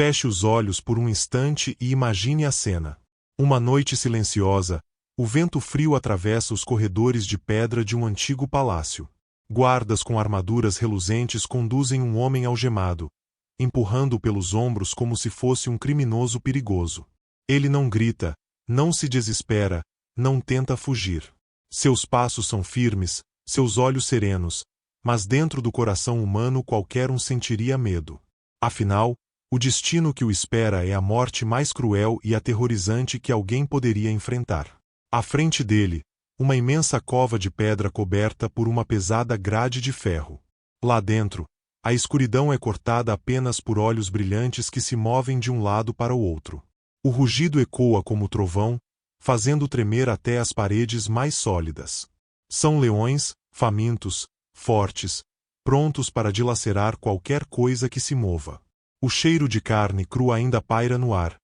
Feche os olhos por um instante e imagine a cena. Uma noite silenciosa, o vento frio atravessa os corredores de pedra de um antigo palácio. Guardas com armaduras reluzentes conduzem um homem algemado, empurrando-o pelos ombros como se fosse um criminoso perigoso. Ele não grita, não se desespera, não tenta fugir. Seus passos são firmes, seus olhos serenos, mas dentro do coração humano qualquer um sentiria medo. Afinal, o destino que o espera é a morte mais cruel e aterrorizante que alguém poderia enfrentar. À frente dele, uma imensa cova de pedra coberta por uma pesada grade de ferro. Lá dentro, a escuridão é cortada apenas por olhos brilhantes que se movem de um lado para o outro. O rugido ecoa como trovão, fazendo tremer até as paredes mais sólidas. São leões, famintos, fortes, prontos para dilacerar qualquer coisa que se mova. O cheiro de carne crua ainda paira no ar,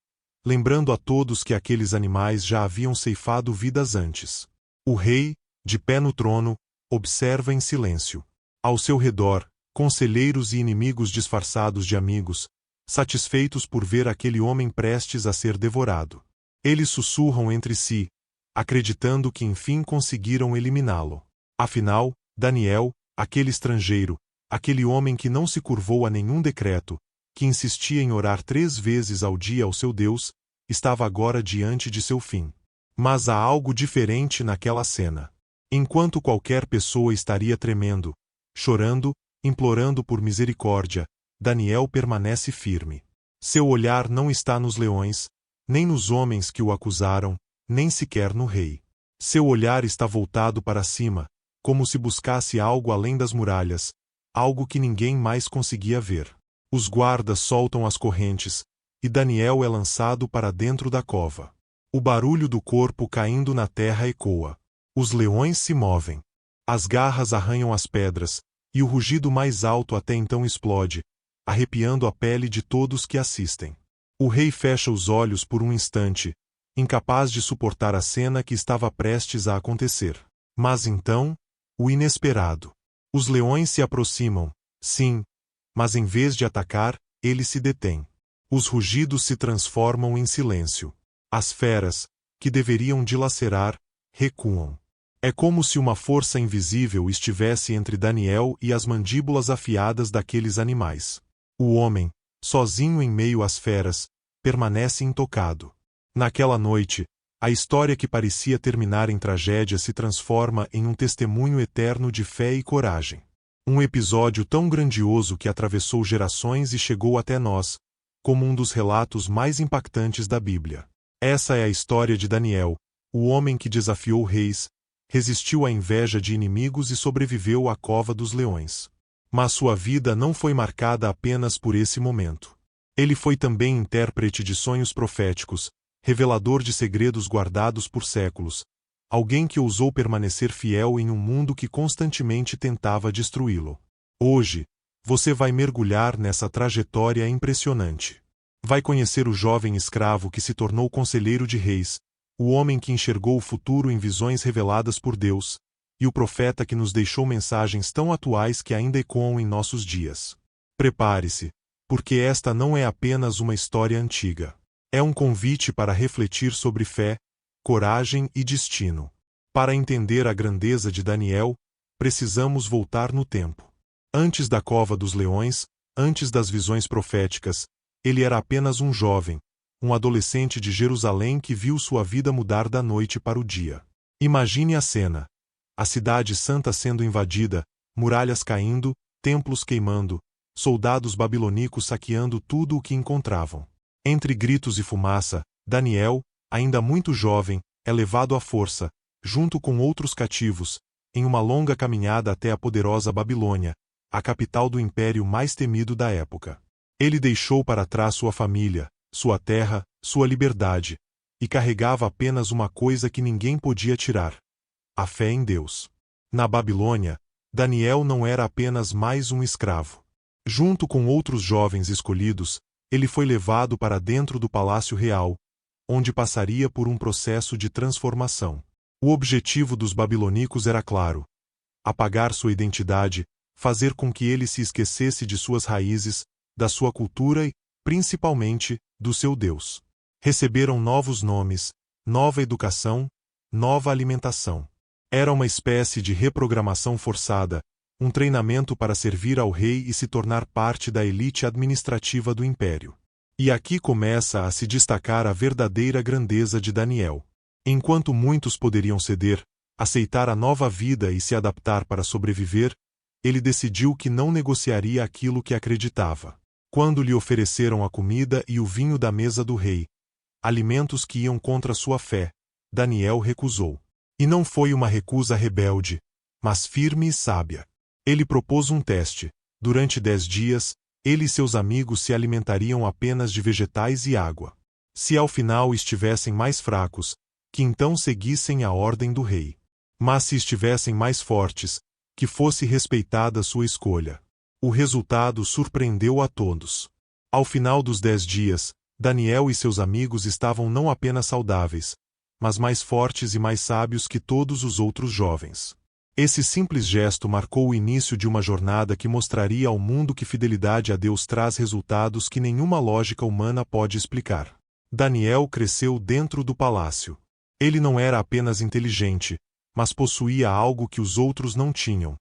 lembrando a todos que aqueles animais já haviam ceifado vidas antes. O rei, de pé no trono, observa em silêncio. Ao seu redor, conselheiros e inimigos disfarçados de amigos, satisfeitos por ver aquele homem prestes a ser devorado. Eles sussurram entre si, acreditando que enfim conseguiram eliminá-lo. Afinal, Daniel, aquele estrangeiro, aquele homem que não se curvou a nenhum decreto, que insistia em orar 3 vezes ao dia ao seu Deus, estava agora diante de seu fim. Mas há algo diferente naquela cena. Enquanto qualquer pessoa estaria tremendo, chorando, implorando por misericórdia, Daniel permanece firme. Seu olhar não está nos leões, nem nos homens que o acusaram, nem sequer no rei. Seu olhar está voltado para cima, como se buscasse algo além das muralhas, algo que ninguém mais conseguia ver. Os guardas soltam as correntes, e Daniel é lançado para dentro da cova. O barulho do corpo caindo na terra ecoa. Os leões se movem. As garras arranham as pedras, e o rugido mais alto até então explode, arrepiando a pele de todos que assistem. O rei fecha os olhos por um instante, incapaz de suportar a cena que estava prestes a acontecer. Mas então, o inesperado. Os leões se aproximam, sim, mas em vez de atacar, eles se detêm. Os rugidos se transformam em silêncio. As feras, que deveriam dilacerar, recuam. É como se uma força invisível estivesse entre Daniel e as mandíbulas afiadas daqueles animais. O homem, sozinho em meio às feras, permanece intocado. Naquela noite, a história que parecia terminar em tragédia se transforma em um testemunho eterno de fé e coragem. Um episódio tão grandioso que atravessou gerações e chegou até nós, como um dos relatos mais impactantes da Bíblia. Essa é a história de Daniel, o homem que desafiou reis, resistiu à inveja de inimigos e sobreviveu à cova dos leões. Mas sua vida não foi marcada apenas por esse momento. Ele foi também intérprete de sonhos proféticos, revelador de segredos guardados por séculos, alguém que ousou permanecer fiel em um mundo que constantemente tentava destruí-lo. Hoje, você vai mergulhar nessa trajetória impressionante. Vai conhecer o jovem escravo que se tornou conselheiro de reis, o homem que enxergou o futuro em visões reveladas por Deus, e o profeta que nos deixou mensagens tão atuais que ainda ecoam em nossos dias. Prepare-se, porque esta não é apenas uma história antiga. É um convite para refletir sobre fé, coragem e destino. Para entender a grandeza de Daniel, precisamos voltar no tempo. Antes da cova dos leões, antes das visões proféticas, ele era apenas um jovem, um adolescente de Jerusalém que viu sua vida mudar da noite para o dia. Imagine a cena. A cidade santa sendo invadida, muralhas caindo, templos queimando, soldados babilônicos saqueando tudo o que encontravam. Entre gritos e fumaça, Daniel, ainda muito jovem, é levado à força, junto com outros cativos, em uma longa caminhada até a poderosa Babilônia, a capital do império mais temido da época. Ele deixou para trás sua família, sua terra, sua liberdade, e carregava apenas uma coisa que ninguém podia tirar: a fé em Deus. Na Babilônia, Daniel não era apenas mais um escravo. Junto com outros jovens escolhidos, ele foi levado para dentro do palácio real, onde passaria por um processo de transformação. O objetivo dos babilônicos era claro: apagar sua identidade, fazer com que ele se esquecesse de suas raízes, da sua cultura principalmente, do seu Deus. Receberam novos nomes, nova educação, nova alimentação. Era uma espécie de reprogramação forçada, um treinamento para servir ao rei e se tornar parte da elite administrativa do império. E aqui começa a se destacar a verdadeira grandeza de Daniel. Enquanto muitos poderiam ceder, aceitar a nova vida e se adaptar para sobreviver, ele decidiu que não negociaria aquilo que acreditava. Quando lhe ofereceram a comida e o vinho da mesa do rei, alimentos que iam contra sua fé, Daniel recusou. E não foi uma recusa rebelde, mas firme e sábia. Ele propôs um teste. Durante 10 dias, ele e seus amigos se alimentariam apenas de vegetais e água. Se ao final estivessem mais fracos, que então seguissem a ordem do rei. Mas se estivessem mais fortes, que fosse respeitada sua escolha. O resultado surpreendeu a todos. Ao final dos 10 dias, Daniel e seus amigos estavam não apenas saudáveis, mas mais fortes e mais sábios que todos os outros jovens. Esse simples gesto marcou o início de uma jornada que mostraria ao mundo que fidelidade a Deus traz resultados que nenhuma lógica humana pode explicar. Daniel cresceu dentro do palácio. Ele não era apenas inteligente, mas possuía algo que os outros não tinham: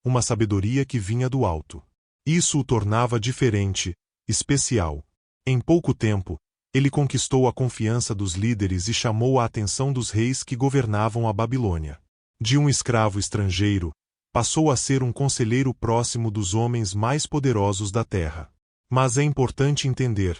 uma sabedoria que vinha do alto. Isso o tornava diferente, especial. Em pouco tempo, ele conquistou a confiança dos líderes e chamou a atenção dos reis que governavam a Babilônia. De um escravo estrangeiro, passou a ser um conselheiro próximo dos homens mais poderosos da terra. Mas é importante entender: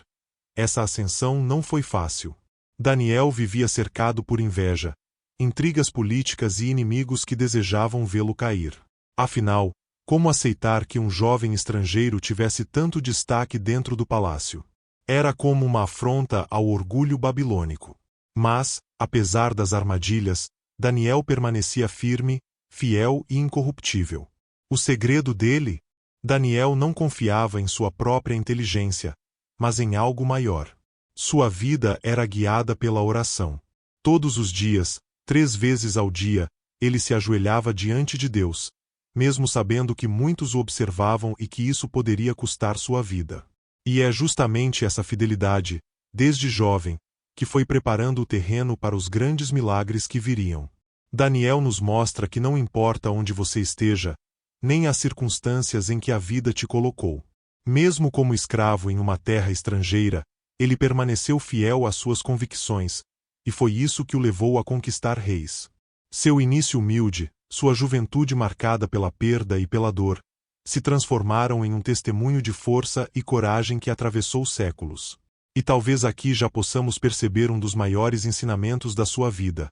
essa ascensão não foi fácil. Daniel vivia cercado por inveja, intrigas políticas e inimigos que desejavam vê-lo cair. Afinal, como aceitar que um jovem estrangeiro tivesse tanto destaque dentro do palácio? Era como uma afronta ao orgulho babilônico. Mas, apesar das armadilhas, Daniel permanecia firme, fiel e incorruptível. O segredo dele? Daniel não confiava em sua própria inteligência, mas em algo maior. Sua vida era guiada pela oração. Todos os dias, 3 vezes ao dia, ele se ajoelhava diante de Deus, mesmo sabendo que muitos o observavam e que isso poderia custar sua vida. E é justamente essa fidelidade, desde jovem, que foi preparando o terreno para os grandes milagres que viriam. Daniel nos mostra que não importa onde você esteja, nem as circunstâncias em que a vida te colocou. Mesmo como escravo em uma terra estrangeira, ele permaneceu fiel às suas convicções, e foi isso que o levou a conquistar reis. Seu início humilde, sua juventude marcada pela perda e pela dor, se transformaram em um testemunho de força e coragem que atravessou séculos. E talvez aqui já possamos perceber um dos maiores ensinamentos da sua vida.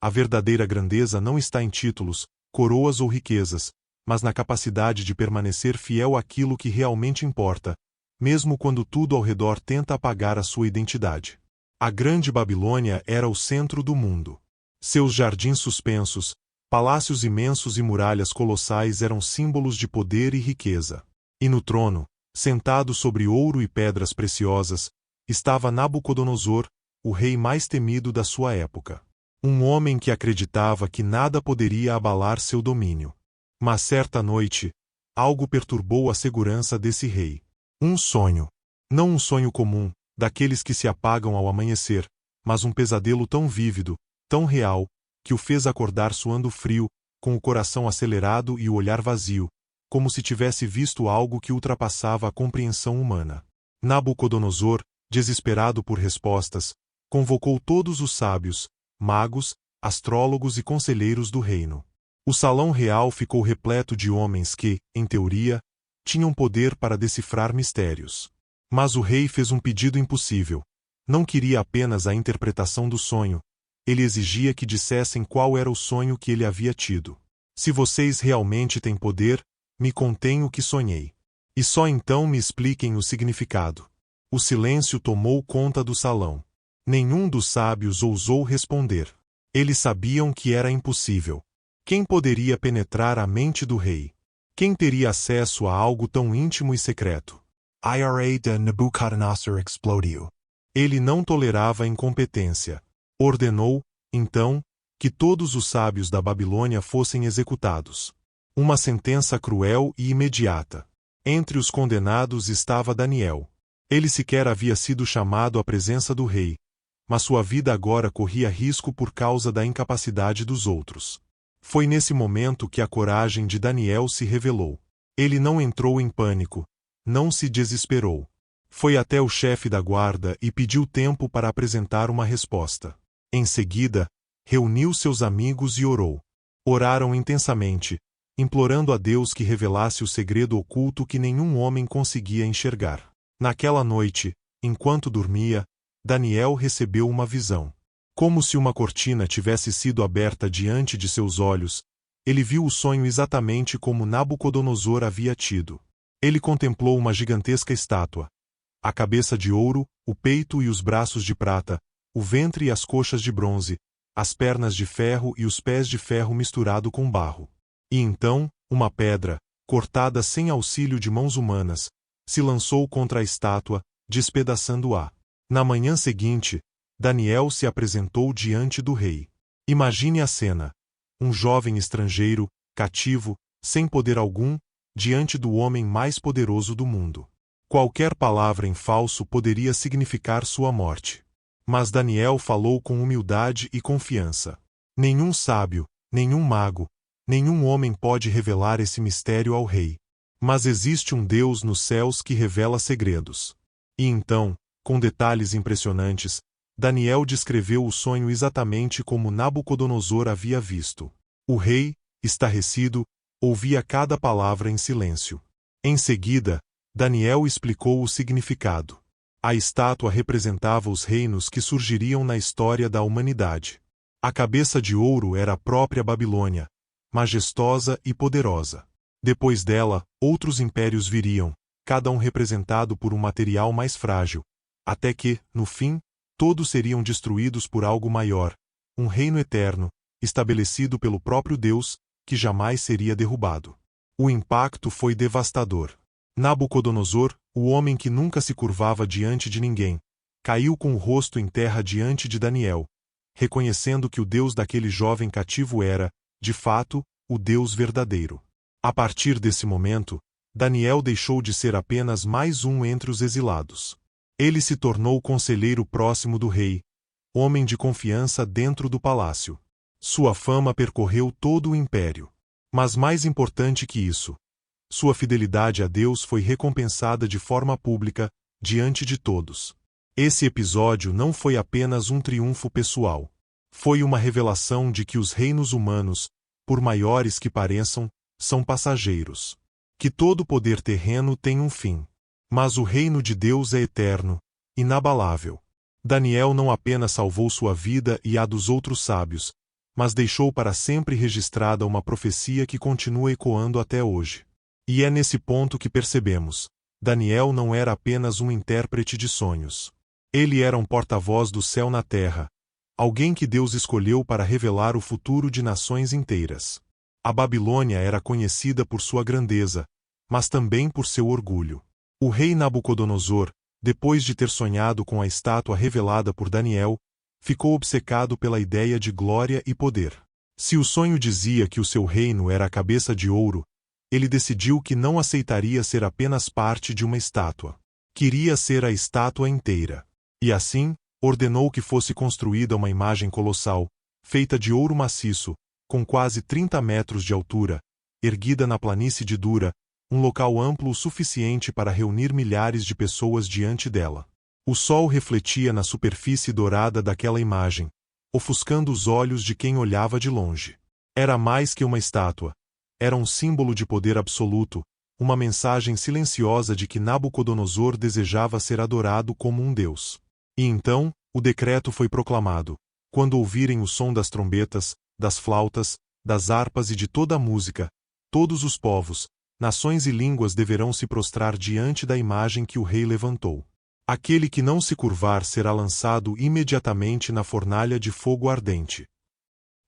A verdadeira grandeza não está em títulos, coroas ou riquezas, mas na capacidade de permanecer fiel àquilo que realmente importa, mesmo quando tudo ao redor tenta apagar a sua identidade. A Grande Babilônia era o centro do mundo. Seus jardins suspensos, palácios imensos e muralhas colossais eram símbolos de poder e riqueza. E no trono, sentado sobre ouro e pedras preciosas, estava Nabucodonosor, o rei mais temido da sua época. Um homem que acreditava que nada poderia abalar seu domínio. Mas certa noite, algo perturbou a segurança desse rei. Um sonho. Não um sonho comum, daqueles que se apagam ao amanhecer, mas um pesadelo tão vívido, tão real, que o fez acordar suando frio, com o coração acelerado e o olhar vazio, como se tivesse visto algo que ultrapassava a compreensão humana. Nabucodonosor, desesperado por respostas, convocou todos os sábios, magos, astrólogos e conselheiros do reino. O salão real ficou repleto de homens que, em teoria, tinham poder para decifrar mistérios. Mas o rei fez um pedido impossível. Não queria apenas a interpretação do sonho, ele exigia que dissessem qual era o sonho que ele havia tido. Se vocês realmente têm poder, me contem o que sonhei. E só então me expliquem o significado. O silêncio tomou conta do salão. Nenhum dos sábios ousou responder. Eles sabiam que era impossível. Quem poderia penetrar a mente do rei? Quem teria acesso a algo tão íntimo e secreto? Ira de Nabucodonosor explodiu. Ele não tolerava a incompetência. Ordenou, então, que todos os sábios da Babilônia fossem executados. Uma sentença cruel e imediata. Entre os condenados estava Daniel. Ele sequer havia sido chamado à presença do rei, mas sua vida agora corria risco por causa da incapacidade dos outros. Foi nesse momento que a coragem de Daniel se revelou. Ele não entrou em pânico, não se desesperou. Foi até o chefe da guarda e pediu tempo para apresentar uma resposta. Em seguida, reuniu seus amigos e orou. Oraram intensamente, implorando a Deus que revelasse o segredo oculto que nenhum homem conseguia enxergar. Naquela noite, enquanto dormia, Daniel recebeu uma visão. Como se uma cortina tivesse sido aberta diante de seus olhos, ele viu o sonho exatamente como Nabucodonosor havia tido. Ele contemplou uma gigantesca estátua. A cabeça de ouro, o peito e os braços de prata, o ventre e as coxas de bronze, as pernas de ferro e os pés de ferro misturado com barro. E então, uma pedra, cortada sem auxílio de mãos humanas, se lançou contra a estátua, despedaçando-a. Na manhã seguinte, Daniel se apresentou diante do rei. Imagine a cena. Um jovem estrangeiro, cativo, sem poder algum, diante do homem mais poderoso do mundo. Qualquer palavra em falso poderia significar sua morte. Mas Daniel falou com humildade e confiança. Nenhum sábio, nenhum mago, nenhum homem pode revelar esse mistério ao rei. Mas existe um Deus nos céus que revela segredos. E então, com detalhes impressionantes, Daniel descreveu o sonho exatamente como Nabucodonosor havia visto. O rei, estarrecido, ouvia cada palavra em silêncio. Em seguida, Daniel explicou o significado. A estátua representava os reinos que surgiriam na história da humanidade. A cabeça de ouro era a própria Babilônia, majestosa e poderosa. Depois dela, outros impérios viriam, cada um representado por um material mais frágil, até que, no fim, todos seriam destruídos por algo maior, um reino eterno, estabelecido pelo próprio Deus, que jamais seria derrubado. O impacto foi devastador. Nabucodonosor, o homem que nunca se curvava diante de ninguém, caiu com o rosto em terra diante de Daniel, reconhecendo que o Deus daquele jovem cativo era, de fato, o Deus verdadeiro. A partir desse momento, Daniel deixou de ser apenas mais um entre os exilados. Ele se tornou conselheiro próximo do rei, homem de confiança dentro do palácio. Sua fama percorreu todo o império. Mas mais importante que isso, sua fidelidade a Deus foi recompensada de forma pública, diante de todos. Esse episódio não foi apenas um triunfo pessoal. Foi uma revelação de que os reinos humanos, por maiores que pareçam, são passageiros. Que todo poder terreno tem um fim. Mas o reino de Deus é eterno, inabalável. Daniel não apenas salvou sua vida e a dos outros sábios, mas deixou para sempre registrada uma profecia que continua ecoando até hoje. E é nesse ponto que percebemos: Daniel não era apenas um intérprete de sonhos. Ele era um porta-voz do céu na terra, alguém que Deus escolheu para revelar o futuro de nações inteiras. A Babilônia era conhecida por sua grandeza, mas também por seu orgulho. O rei Nabucodonosor, depois de ter sonhado com a estátua revelada por Daniel, ficou obcecado pela ideia de glória e poder. Se o sonho dizia que o seu reino era a cabeça de ouro, ele decidiu que não aceitaria ser apenas parte de uma estátua. Queria ser a estátua inteira. E assim, ordenou que fosse construída uma imagem colossal, feita de ouro maciço, com quase 30 metros de altura, erguida na planície de Dura, um local amplo o suficiente para reunir milhares de pessoas diante dela. O sol refletia na superfície dourada daquela imagem, ofuscando os olhos de quem olhava de longe. Era mais que uma estátua. Era um símbolo de poder absoluto, uma mensagem silenciosa de que Nabucodonosor desejava ser adorado como um deus. E então, o decreto foi proclamado: quando ouvirem o som das trombetas, das flautas, das harpas e de toda a música, todos os povos, nações e línguas deverão se prostrar diante da imagem que o rei levantou. Aquele que não se curvar será lançado imediatamente na fornalha de fogo ardente.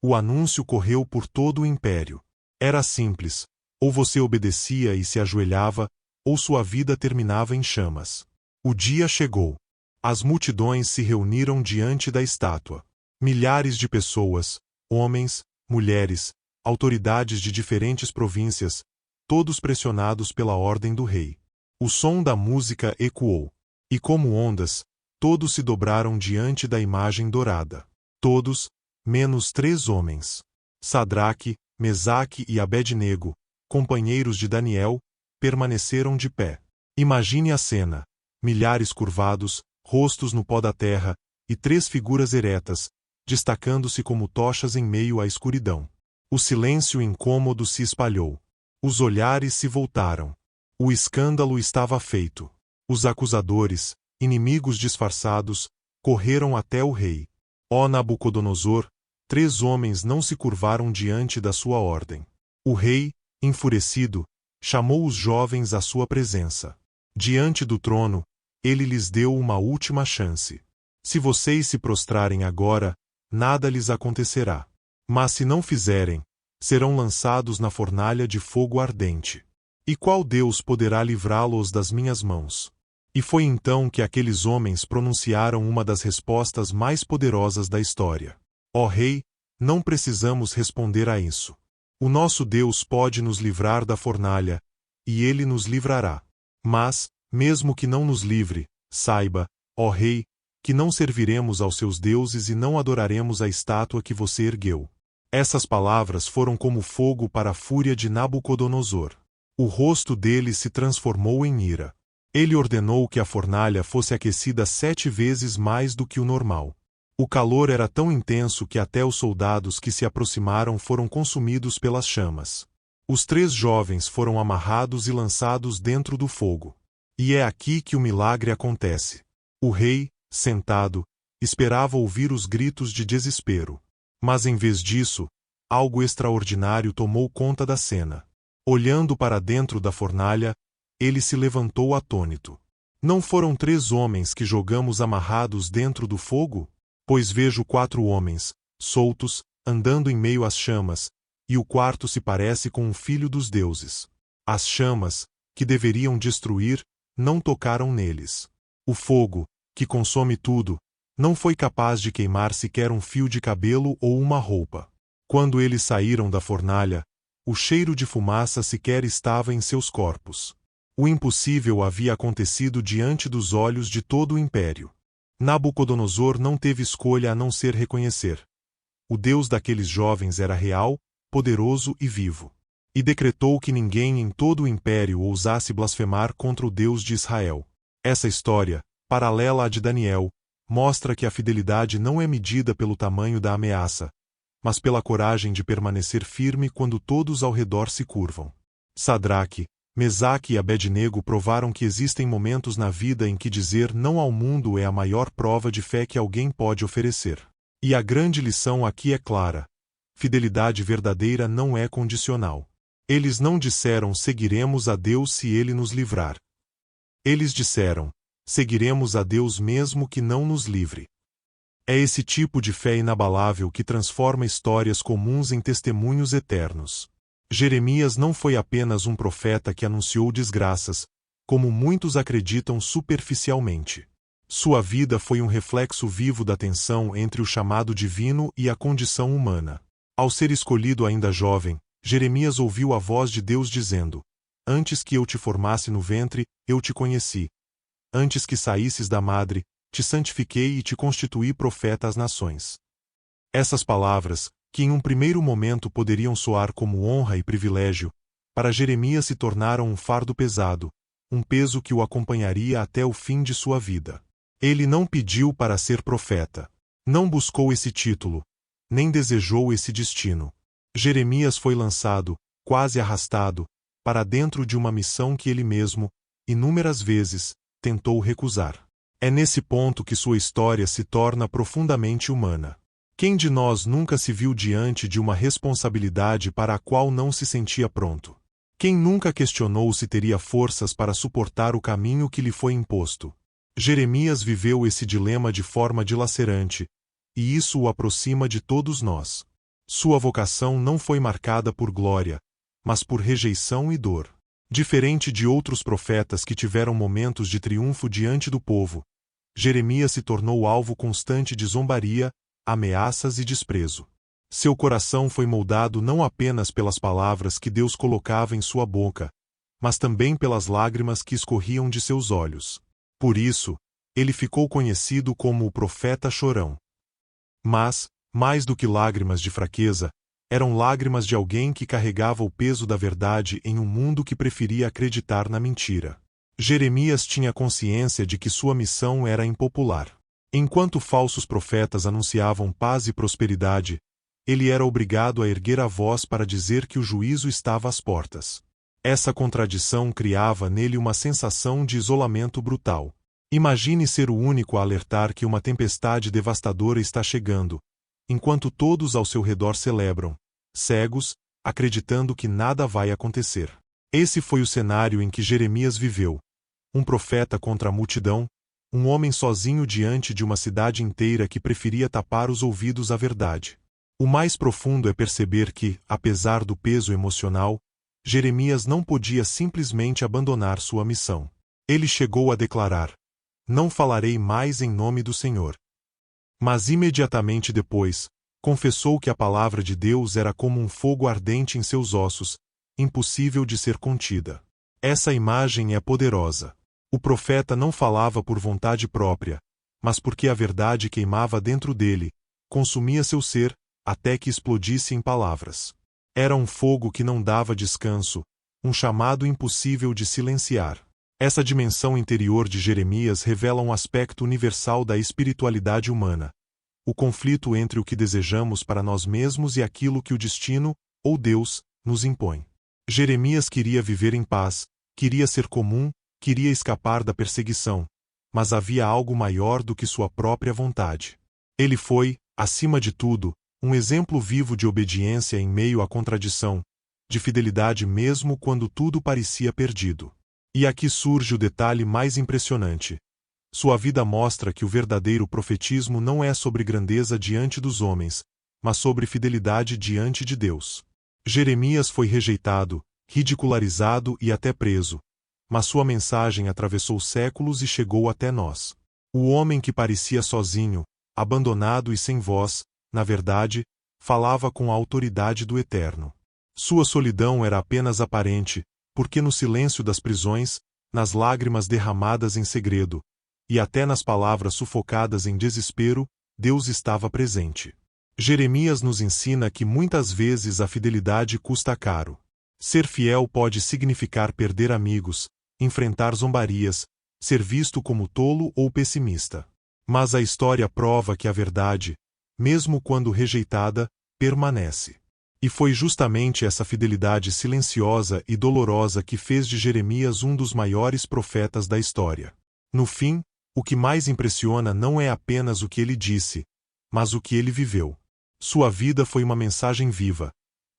O anúncio correu por todo o império. Era simples: ou você obedecia e se ajoelhava, ou sua vida terminava em chamas. O dia chegou. As multidões se reuniram diante da estátua. Milhares de pessoas, homens, mulheres, autoridades de diferentes províncias, todos pressionados pela ordem do rei. O som da música ecoou. E como ondas, todos se dobraram diante da imagem dourada. Todos, menos 3 homens. Sadraque, Mesaque e Abed-nego, companheiros de Daniel, permaneceram de pé. Imagine a cena: milhares curvados, rostos no pó da terra, e 3 figuras eretas, destacando-se como tochas em meio à escuridão. O silêncio incômodo se espalhou. Os olhares se voltaram. O escândalo estava feito. Os acusadores, inimigos disfarçados, correram até o rei. Ó Nabucodonosor, 3 homens não se curvaram diante da sua ordem. O rei, enfurecido, chamou os jovens à sua presença. Diante do trono, ele lhes deu uma última chance. Se vocês se prostrarem agora, nada lhes acontecerá. Mas se não fizerem, serão lançados na fornalha de fogo ardente. E qual Deus poderá livrá-los das minhas mãos? E foi então que aqueles homens pronunciaram uma das respostas mais poderosas da história. Ó Rei, não precisamos responder a isso. O nosso Deus pode nos livrar da fornalha, e Ele nos livrará. Mas, mesmo que não nos livre, saiba, ó Rei, que não serviremos aos seus deuses e não adoraremos a estátua que você ergueu. Essas palavras foram como fogo para a fúria de Nabucodonosor. O rosto dele se transformou em ira. Ele ordenou que a fornalha fosse aquecida 7 vezes mais do que o normal. O calor era tão intenso que até os soldados que se aproximaram foram consumidos pelas chamas. Os 3 jovens foram amarrados e lançados dentro do fogo. E é aqui que o milagre acontece. O rei, sentado, esperava ouvir os gritos de desespero. Mas em vez disso, algo extraordinário tomou conta da cena. Olhando para dentro da fornalha, ele se levantou atônito. Não foram 3 homens que jogamos amarrados dentro do fogo? Pois vejo 4 homens, soltos, andando em meio às chamas, e o quarto se parece com um filho dos deuses. As chamas, que deveriam destruir, não tocaram neles. O fogo, que consome tudo, não foi capaz de queimar sequer um fio de cabelo ou uma roupa. Quando eles saíram da fornalha, o cheiro de fumaça sequer estava em seus corpos. O impossível havia acontecido diante dos olhos de todo o império. Nabucodonosor não teve escolha a não ser reconhecer. O Deus daqueles jovens era real, poderoso e vivo. E decretou que ninguém em todo o império ousasse blasfemar contra o Deus de Israel. Essa história, paralela à de Daniel, mostra que a fidelidade não é medida pelo tamanho da ameaça, mas pela coragem de permanecer firme quando todos ao redor se curvam. Sadraque, Mesaque e Abed-nego provaram que existem momentos na vida em que dizer não ao mundo é a maior prova de fé que alguém pode oferecer. E a grande lição aqui é clara: fidelidade verdadeira não é condicional. Eles não disseram seguiremos a Deus se Ele nos livrar. Eles disseram, seguiremos a Deus mesmo que não nos livre. É esse tipo de fé inabalável que transforma histórias comuns em testemunhos eternos. Jeremias não foi apenas um profeta que anunciou desgraças, como muitos acreditam superficialmente. Sua vida foi um reflexo vivo da tensão entre o chamado divino e a condição humana. Ao ser escolhido ainda jovem, Jeremias ouviu a voz de Deus dizendo: Antes que eu te formasse no ventre, eu te conheci. Antes que saísses da madre, te santifiquei e te constituí profeta às nações. Essas palavras, que em um primeiro momento poderiam soar como honra e privilégio, para Jeremias se tornaram um fardo pesado, um peso que o acompanharia até o fim de sua vida. Ele não pediu para ser profeta. Não buscou esse título, nem desejou esse destino. Jeremias foi lançado, quase arrastado, para dentro de uma missão que ele mesmo, inúmeras vezes, tentou recusar. É nesse ponto que sua história se torna profundamente humana. Quem de nós nunca se viu diante de uma responsabilidade para a qual não se sentia pronto? Quem nunca questionou se teria forças para suportar o caminho que lhe foi imposto? Jeremias viveu esse dilema de forma dilacerante, e isso o aproxima de todos nós. Sua vocação não foi marcada por glória, mas por rejeição e dor. Diferente de outros profetas que tiveram momentos de triunfo diante do povo, Jeremias se tornou alvo constante de zombaria, ameaças e desprezo. Seu coração foi moldado não apenas pelas palavras que Deus colocava em sua boca, mas também pelas lágrimas que escorriam de seus olhos. Por isso, ele ficou conhecido como o profeta chorão. Mas, mais do que lágrimas de fraqueza, eram lágrimas de alguém que carregava o peso da verdade em um mundo que preferia acreditar na mentira. Jeremias tinha consciência de que sua missão era impopular. Enquanto falsos profetas anunciavam paz e prosperidade, ele era obrigado a erguer a voz para dizer que o juízo estava às portas. Essa contradição criava nele uma sensação de isolamento brutal. Imagine ser o único a alertar que uma tempestade devastadora está chegando, enquanto todos ao seu redor celebram, cegos, acreditando que nada vai acontecer. Esse foi o cenário em que Jeremias viveu. Um profeta contra a multidão, um homem sozinho diante de uma cidade inteira que preferia tapar os ouvidos à verdade. O mais profundo é perceber que, apesar do peso emocional, Jeremias não podia simplesmente abandonar sua missão. Ele chegou a declarar: "Não falarei mais em nome do Senhor." Mas imediatamente depois, confessou que a palavra de Deus era como um fogo ardente em seus ossos, impossível de ser contida. Essa imagem é poderosa. O profeta não falava por vontade própria, mas porque a verdade queimava dentro dele, consumia seu ser, até que explodisse em palavras. Era um fogo que não dava descanso, um chamado impossível de silenciar. Essa dimensão interior de Jeremias revela um aspecto universal da espiritualidade humana: o conflito entre o que desejamos para nós mesmos e aquilo que o destino, ou Deus, nos impõe. Jeremias queria viver em paz, queria ser comum, queria escapar da perseguição, mas havia algo maior do que sua própria vontade. Ele foi, acima de tudo, um exemplo vivo de obediência em meio à contradição, de fidelidade mesmo quando tudo parecia perdido. E aqui surge o detalhe mais impressionante. Sua vida mostra que o verdadeiro profetismo não é sobre grandeza diante dos homens, mas sobre fidelidade diante de Deus. Jeremias foi rejeitado, ridicularizado e até preso, mas sua mensagem atravessou séculos e chegou até nós. O homem que parecia sozinho, abandonado e sem voz, na verdade, falava com a autoridade do Eterno. Sua solidão era apenas aparente, porque no silêncio das prisões, nas lágrimas derramadas em segredo, e até nas palavras sufocadas em desespero, Deus estava presente. Jeremias nos ensina que muitas vezes a fidelidade custa caro. Ser fiel pode significar perder amigos, enfrentar zombarias, ser visto como tolo ou pessimista. Mas a história prova que a verdade, mesmo quando rejeitada, permanece. E foi justamente essa fidelidade silenciosa e dolorosa que fez de Jeremias um dos maiores profetas da história. No fim, o que mais impressiona não é apenas o que ele disse, mas o que ele viveu. Sua vida foi uma mensagem viva,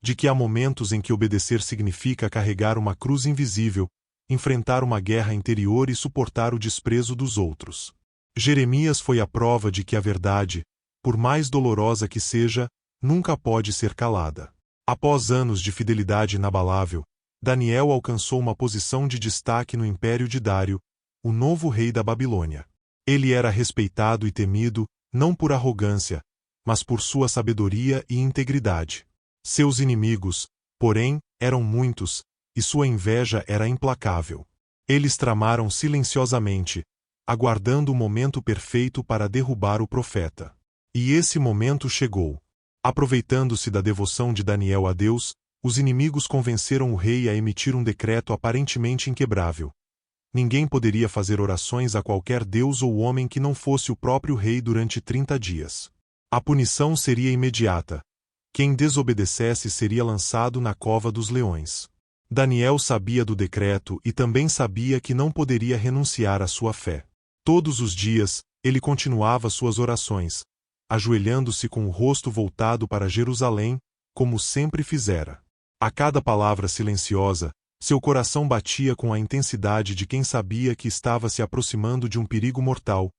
de que há momentos em que obedecer significa carregar uma cruz invisível, enfrentar uma guerra interior e suportar o desprezo dos outros. Jeremias foi a prova de que a verdade, por mais dolorosa que seja, nunca pode ser calada. Após anos de fidelidade inabalável, Daniel alcançou uma posição de destaque no império de Dário, o novo rei da Babilônia. Ele era respeitado e temido, não por arrogância, mas por sua sabedoria e integridade. Seus inimigos, porém, eram muitos, e sua inveja era implacável. Eles tramaram silenciosamente, aguardando o momento perfeito para derrubar o profeta. E esse momento chegou. Aproveitando-se da devoção de Daniel a Deus, os inimigos convenceram o rei a emitir um decreto aparentemente inquebrável. Ninguém poderia fazer orações a qualquer deus ou homem que não fosse o próprio rei durante 30 dias. A punição seria imediata. Quem desobedecesse seria lançado na cova dos leões. Daniel sabia do decreto e também sabia que não poderia renunciar à sua fé. Todos os dias, ele continuava suas orações, ajoelhando-se com o rosto voltado para Jerusalém, como sempre fizera. A cada palavra silenciosa, seu coração batia com a intensidade de quem sabia que estava se aproximando de um perigo mortal,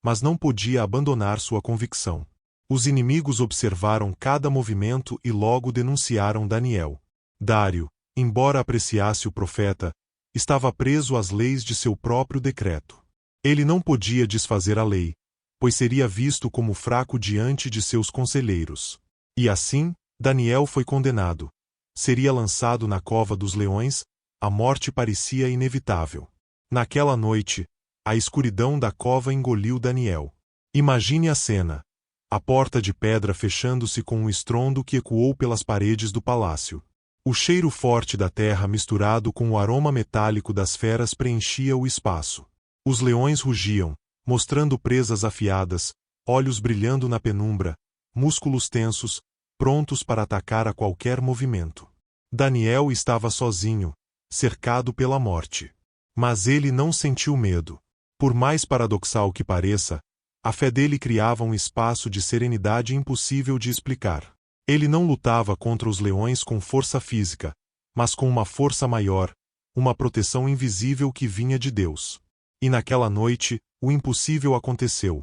mas não podia abandonar sua convicção. Os inimigos observaram cada movimento e logo denunciaram Daniel. Dário, embora apreciasse o profeta, estava preso às leis de seu próprio decreto. Ele não podia desfazer a lei, pois seria visto como fraco diante de seus conselheiros. E assim, Daniel foi condenado. Seria lançado na cova dos leões, a morte parecia inevitável. Naquela noite, A escuridão da cova engoliu Daniel. Imagine a cena. A porta de pedra fechando-se com um estrondo que ecoou pelas paredes do palácio. O cheiro forte da terra misturado com o aroma metálico das feras preenchia o espaço. Os leões rugiam, mostrando presas afiadas, olhos brilhando na penumbra, músculos tensos, prontos para atacar a qualquer movimento. Daniel estava sozinho, cercado pela morte. Mas ele não sentiu medo. Por mais paradoxal que pareça, a fé dele criava um espaço de serenidade impossível de explicar. Ele não lutava contra os leões com força física, mas com uma força maior, uma proteção invisível que vinha de Deus. E naquela noite, o impossível aconteceu.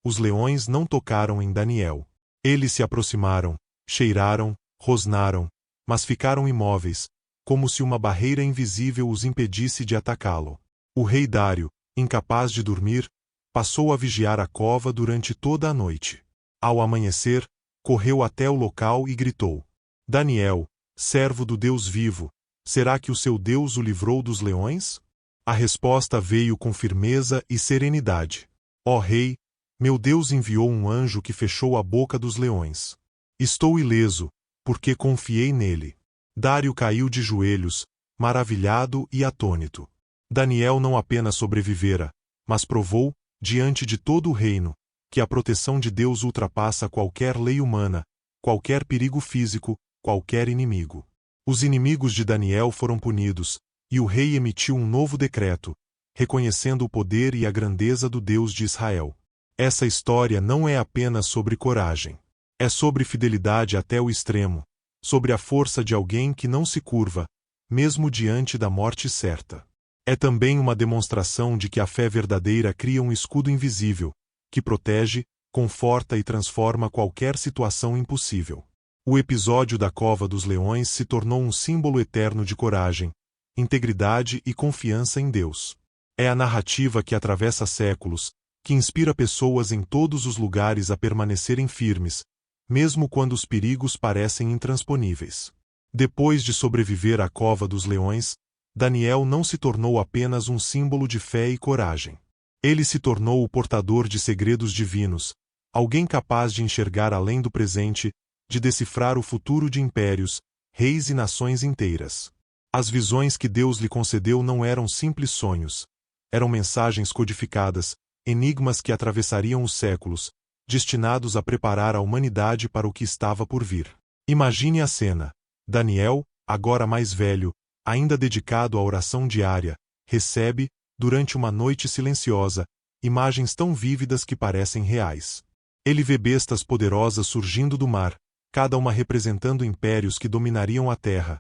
Os leões não tocaram em Daniel. Eles se aproximaram, cheiraram, rosnaram, mas ficaram imóveis, como se uma barreira invisível os impedisse de atacá-lo. O rei Dário, incapaz de dormir, passou a vigiar a cova durante toda a noite. Ao amanhecer, correu até o local e gritou: Daniel, servo do Deus vivo, será que o seu Deus o livrou dos leões? A resposta veio com firmeza e serenidade. Ó rei, meu Deus enviou um anjo que fechou a boca dos leões. Estou ileso, porque confiei nele. Dário caiu de joelhos, maravilhado e atônito. Daniel não apenas sobrevivera, mas provou, diante de todo o reino, que a proteção de Deus ultrapassa qualquer lei humana, qualquer perigo físico, qualquer inimigo. Os inimigos de Daniel foram punidos, e o rei emitiu um novo decreto, reconhecendo o poder e a grandeza do Deus de Israel. Essa história não é apenas sobre coragem. É sobre fidelidade até o extremo, sobre a força de alguém que não se curva, mesmo diante da morte certa. É também uma demonstração de que a fé verdadeira cria um escudo invisível, que protege, conforta e transforma qualquer situação impossível. O episódio da Cova dos Leões se tornou um símbolo eterno de coragem, integridade e confiança em Deus. É a narrativa que atravessa séculos, que inspira pessoas em todos os lugares a permanecerem firmes, mesmo quando os perigos parecem intransponíveis. Depois de sobreviver à Cova dos Leões, Daniel não se tornou apenas um símbolo de fé e coragem. Ele se tornou o portador de segredos divinos, alguém capaz de enxergar além do presente, de decifrar o futuro de impérios, reis e nações inteiras. As visões que Deus lhe concedeu não eram simples sonhos. Eram mensagens codificadas, enigmas que atravessariam os séculos, destinados a preparar a humanidade para o que estava por vir. Imagine a cena. Daniel, agora mais velho, ainda dedicado à oração diária, recebe, durante uma noite silenciosa, imagens tão vívidas que parecem reais. Ele vê bestas poderosas surgindo do mar, cada uma representando impérios que dominariam a terra,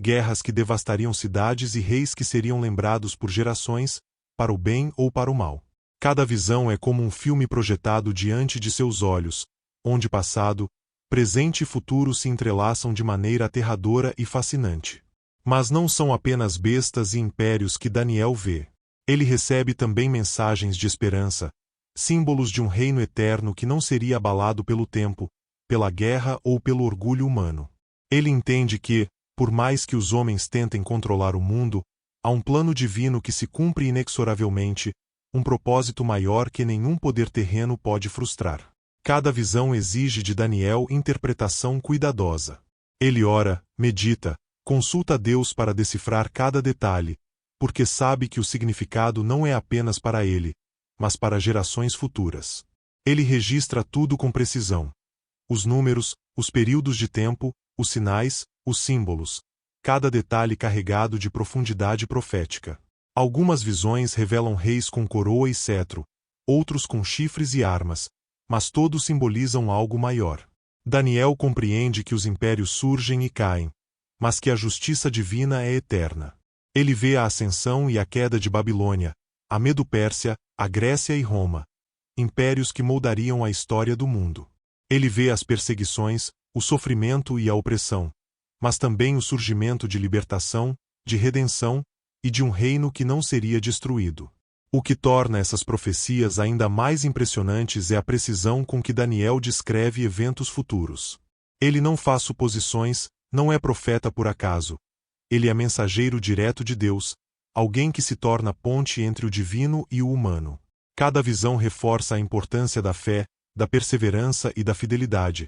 guerras que devastariam cidades e reis que seriam lembrados por gerações, para o bem ou para o mal. Cada visão é como um filme projetado diante de seus olhos, onde passado, presente e futuro se entrelaçam de maneira aterradora e fascinante. Mas não são apenas bestas e impérios que Daniel vê. Ele recebe também mensagens de esperança, símbolos de um reino eterno que não seria abalado pelo tempo, pela guerra ou pelo orgulho humano. Ele entende que, por mais que os homens tentem controlar o mundo, há um plano divino que se cumpre inexoravelmente, um propósito maior que nenhum poder terreno pode frustrar. Cada visão exige de Daniel interpretação cuidadosa. Ele ora, medita, consulta a Deus para decifrar cada detalhe, porque sabe que o significado não é apenas para ele, mas para gerações futuras. Ele registra tudo com precisão. Os números, os períodos de tempo, os sinais, os símbolos, cada detalhe carregado de profundidade profética. Algumas visões revelam reis com coroa e cetro, outros com chifres e armas, mas todos simbolizam algo maior. Daniel compreende que os impérios surgem e caem, mas que a justiça divina é eterna. Ele vê a ascensão e a queda de Babilônia, a Medo-Pérsia, a Grécia e Roma, impérios que moldariam a história do mundo. Ele vê as perseguições, o sofrimento e a opressão, mas também o surgimento de libertação, de redenção e de um reino que não seria destruído. O que torna essas profecias ainda mais impressionantes é a precisão com que Daniel descreve eventos futuros. Ele não faz suposições, não é profeta por acaso. Ele é mensageiro direto de Deus, alguém que se torna ponte entre o divino e o humano. Cada visão reforça a importância da fé, da perseverança e da fidelidade,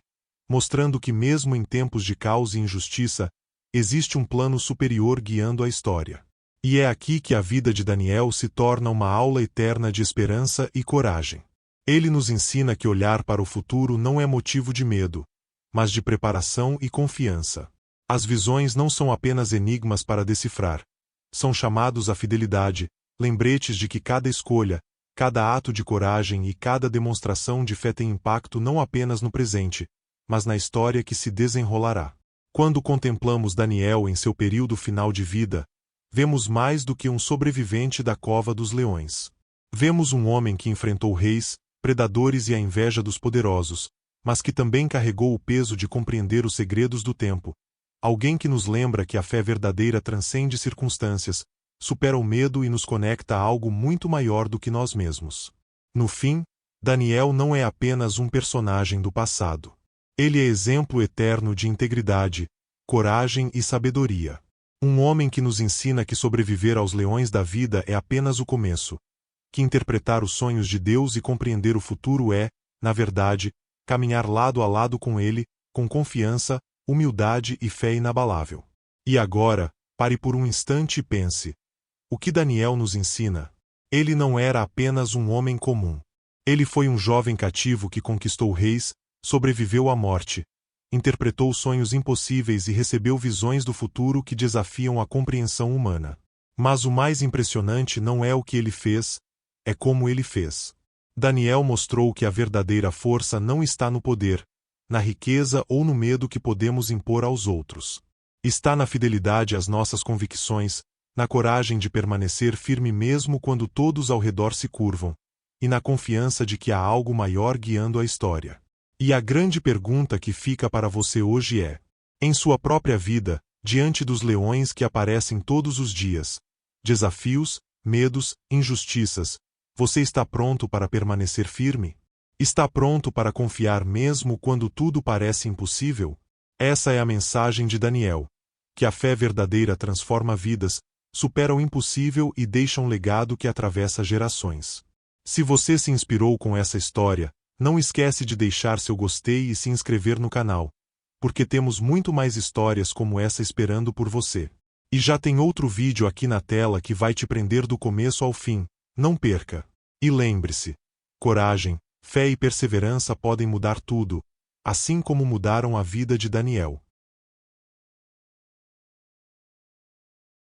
mostrando que mesmo em tempos de caos e injustiça, existe um plano superior guiando a história. E é aqui que a vida de Daniel se torna uma aula eterna de esperança e coragem. Ele nos ensina que olhar para o futuro não é motivo de medo, mas de preparação e confiança. As visões não são apenas enigmas para decifrar, são chamados à fidelidade, lembretes de que cada escolha, cada ato de coragem e cada demonstração de fé tem impacto não apenas no presente, mas na história que se desenrolará. Quando contemplamos Daniel em seu período final de vida, vemos mais do que um sobrevivente da cova dos leões. Vemos um homem que enfrentou reis, predadores e a inveja dos poderosos, mas que também carregou o peso de compreender os segredos do tempo. Alguém que nos lembra que a fé verdadeira transcende circunstâncias, supera o medo e nos conecta a algo muito maior do que nós mesmos. No fim, Daniel não é apenas um personagem do passado. Ele é exemplo eterno de integridade, coragem e sabedoria. Um homem que nos ensina que sobreviver aos leões da vida é apenas o começo, que interpretar os sonhos de Deus e compreender o futuro é, na verdade, caminhar lado a lado com Ele, com confiança, humildade e fé inabalável. E agora, pare por um instante e pense. O que Daniel nos ensina? Ele não era apenas um homem comum. Ele foi um jovem cativo que conquistou reis, sobreviveu à morte, interpretou sonhos impossíveis e recebeu visões do futuro que desafiam a compreensão humana. Mas o mais impressionante não é o que ele fez, é como ele fez. Daniel mostrou que a verdadeira força não está no poder, na riqueza ou no medo que podemos impor aos outros. Está na fidelidade às nossas convicções, na coragem de permanecer firme mesmo quando todos ao redor se curvam, e na confiança de que há algo maior guiando a história. E a grande pergunta que fica para você hoje é: em sua própria vida, diante dos leões que aparecem todos os dias, desafios, medos, injustiças, você está pronto para permanecer firme? Está pronto para confiar mesmo quando tudo parece impossível? Essa é a mensagem de Daniel, que a fé verdadeira transforma vidas, supera o impossível e deixa um legado que atravessa gerações. Se você se inspirou com essa história, não esquece de deixar seu gostei e se inscrever no canal, porque temos muito mais histórias como essa esperando por você. E já tem outro vídeo aqui na tela que vai te prender do começo ao fim, não perca. E lembre-se, coragem, fé e perseverança podem mudar tudo, assim como mudaram a vida de Daniel.